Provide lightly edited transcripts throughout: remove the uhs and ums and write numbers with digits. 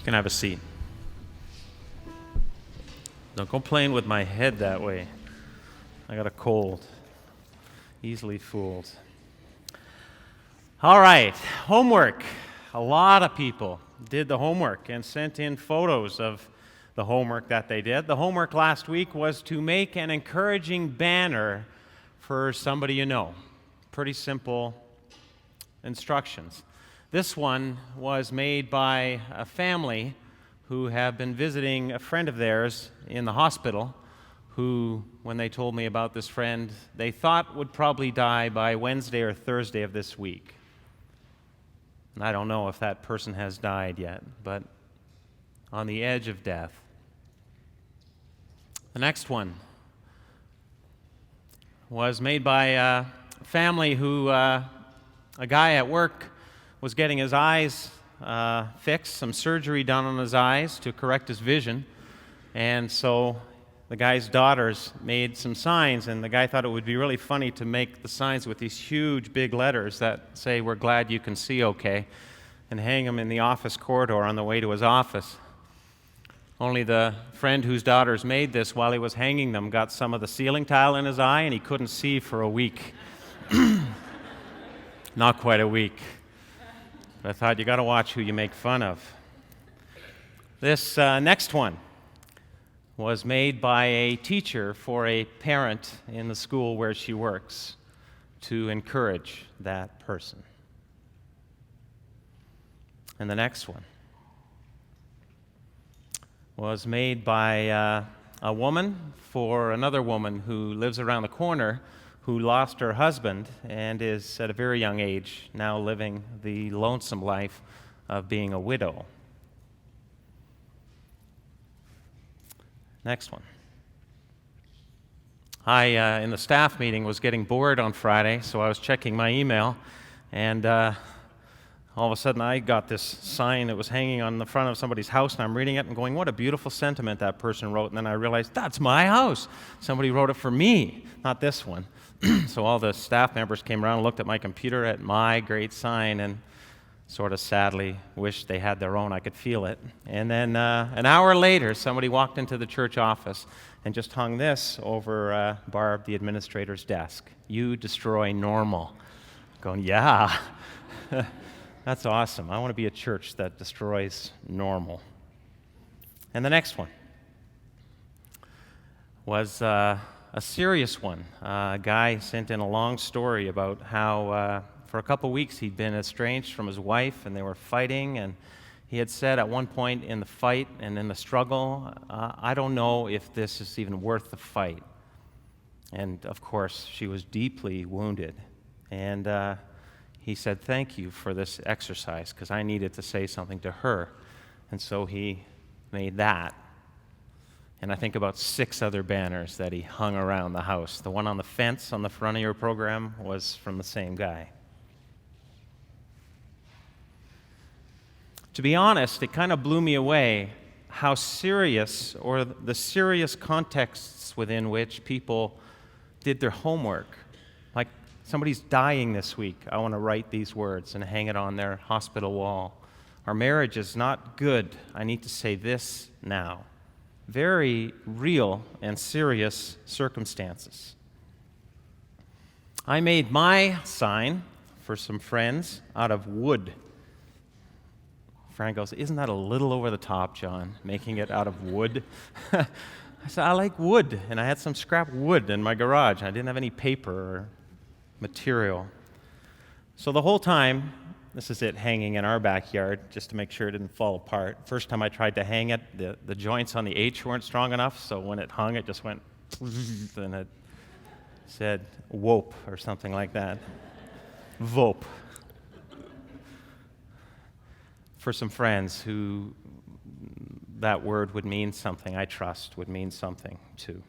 You can have a seat. Don't go playing with my head that way. I got a cold. Easily fooled. All right, homework. A lot of people did the homework and sent in photos of the homework that they did. The homework last week was to make an encouraging banner for somebody you know. Pretty simple instructions. This one was made by a family who have been visiting a friend of theirs in the hospital who, when they told me about this friend, they thought would probably die by Wednesday or Thursday of this week. And I don't know if that person has died yet, but on the edge of death. The next one was made by a family who, a guy at work was getting his eyes fixed, some surgery done on his eyes to correct his vision. And so the guy's daughters made some signs, and the guy thought it would be really funny to make the signs with these huge big letters that say, "We're glad you can see okay," and hang them in the office corridor on the way to his office. Only the friend whose daughters made this, while he was hanging them, got some of the ceiling tile in his eye, and he couldn't see for a week. Not quite a week. But I thought, you got to watch who you make fun of. This next one was made by a teacher for a parent in the school where she works to encourage that person. And the next one was made by a woman for another woman who lives around the corner who lost her husband and is at a very young age now living the lonesome life of being a widow. Next one. I, in the staff meeting, was getting bored on Friday, so I was checking my email, and all of a sudden I got this sign that was hanging on the front of somebody's house, and I'm reading it and going, what a beautiful sentiment that person wrote. And then I realized, that's my house. Somebody wrote it for me, not this one. So all the staff members came around and looked at my computer at my great sign and sort of sadly wished they had their own. I could feel it. And then an hour later, somebody walked into the church office and just hung this over Barb, the administrator's desk. "You destroy normal." Going, yeah. That's awesome. I want to be a church that destroys normal. And the next one was a serious one. A guy sent in a long story about how for a couple weeks he'd been estranged from his wife and they were fighting, and he had said at one point in the fight and in the struggle, I don't know if this is even worth the fight. And of course, she was deeply wounded. And he said, thank you for this exercise, because I needed to say something to her. And so he made that. And I think about 6 other banners that he hung around the house. The one on the fence on the front of your program was from the same guy. To be honest, it kind of blew me away how serious, or the serious contexts within which people did their homework. Like, somebody's dying this week, I want to write these words and hang it on their hospital wall. Our marriage is not good, I need to say this now. Very real and serious circumstances. I made my sign for some friends out of wood. Frank goes, isn't that a little over the top, John, making it out of wood? I said, I like wood, and I had some scrap wood in my garage. I didn't have any paper or material. So the whole time, this is it hanging in our backyard, just to make sure it didn't fall apart. First time I tried to hang it, the joints on the H weren't strong enough, so when it hung, it just went, and it said, "wope," or something like that. Vope. For some friends who that word would mean something, I trust would mean something too.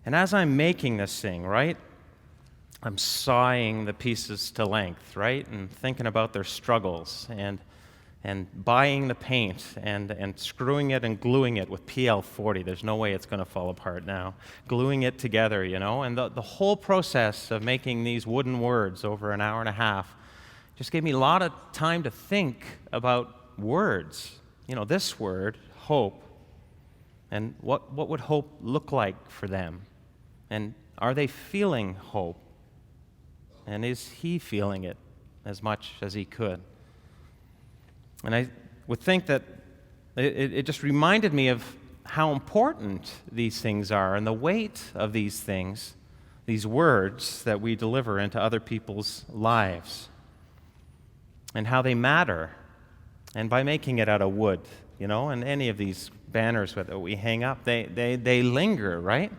And as I'm making this thing, right, I'm sawing the pieces to length, right, and thinking about their struggles, and buying the paint, and screwing it and gluing it with PL40. There's no way it's going to fall apart now. Gluing it together, you know, and the whole process of making these wooden words over an hour and a half just gave me a lot of time to think about words this word, hope, and what would hope look like for them? And are they feeling hope? And is he feeling it as much as he could? And I would think that it just reminded me of how important these things are and the weight of these things, these words that we deliver into other people's lives, and how they matter. And by making it out of wood, and any of these banners that we hang up, they linger, right?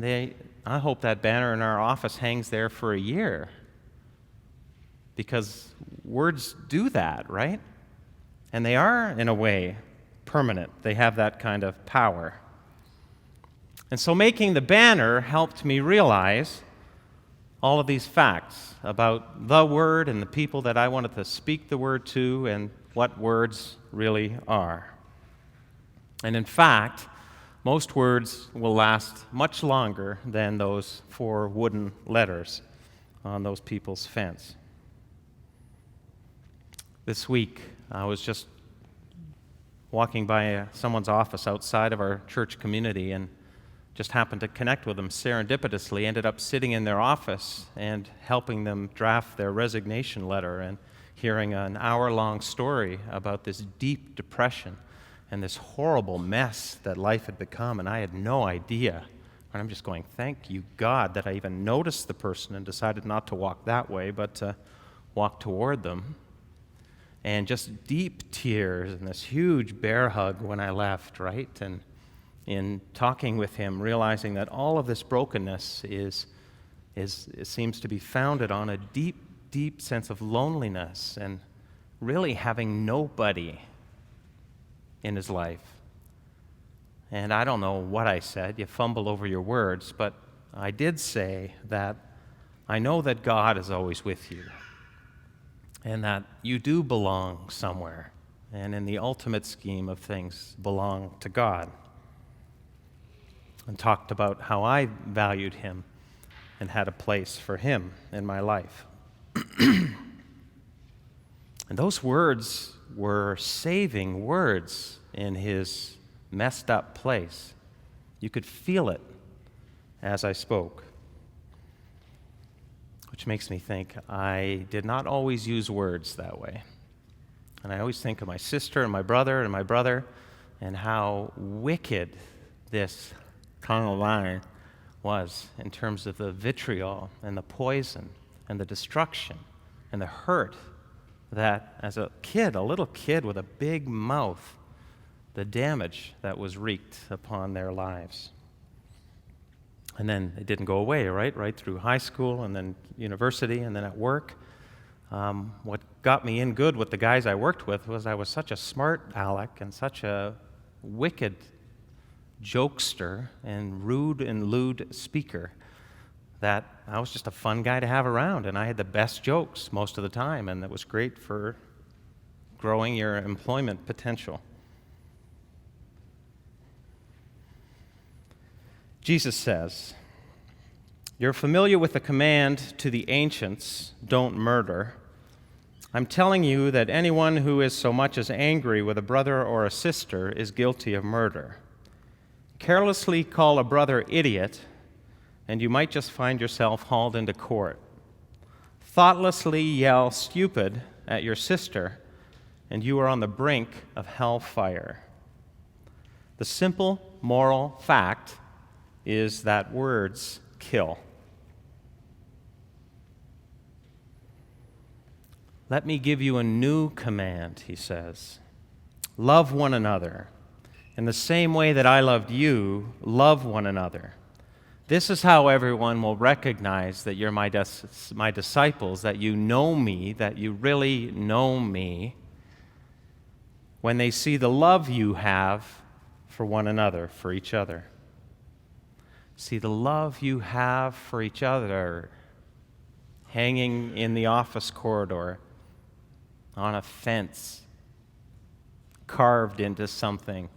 I hope that banner in our office hangs there for a year, because words do that, right? And they are, in a way, permanent. They have that kind of power. And so making the banner helped me realize all of these facts about the Word and the people that I wanted to speak the Word to and what words really are. And in fact, most words will last much longer than those 4 wooden letters on those people's fence. This week, I was just walking by someone's office outside of our church community and just happened to connect with them serendipitously, ended up sitting in their office and helping them draft their resignation letter and hearing an hour-long story about this deep depression and this horrible mess that life had become, and I had no idea. And I'm just going, thank you, God, that I even noticed the person and decided not to walk that way, but to walk toward them. And just deep tears and this huge bear hug when I left, right? And in talking with him, realizing that all of this brokenness it seems to be founded on a deep, deep sense of loneliness and really having nobody in his life. And I don't know what I said. You fumble over your words, but I did say that I know that God is always with you and that you do belong somewhere, and in the ultimate scheme of things, belong to God. And talked about how I valued him and had a place for him in my life. And those words were saving words in his messed up place. You could feel it as I spoke. Which makes me think I did not always use words that way. And I always think of my sister and my brother and how wicked this tongue of mine was in terms of the vitriol and the poison and the destruction and the hurt that as a little kid with a big mouth, the damage that was wreaked upon their lives. And then it didn't go away, right through high school and then university and then at work. What got me in good with the guys I worked with was I was such a smart aleck and such a wicked jokester and rude and lewd speaker that I was just a fun guy to have around, and I had the best jokes most of the time, and that was great for growing your employment potential. Jesus says, "You're familiar with the command to the ancients, 'Don't murder.' I'm telling you that anyone who is so much as angry with a brother or a sister is guilty of murder. Carelessly call a brother idiot, and you might just find yourself hauled into court. Thoughtlessly yell stupid at your sister, and you are on the brink of hellfire." The simple moral fact is that words kill. "Let me give you a new command," he says. "Love one another. In the same way that I loved you, love one another. This is how everyone will recognize that you're my disciples, that you know me, that you really know me, when they see the love you have for one another, for each other." See the love you have for each other hanging in the office corridor, on a fence, carved into something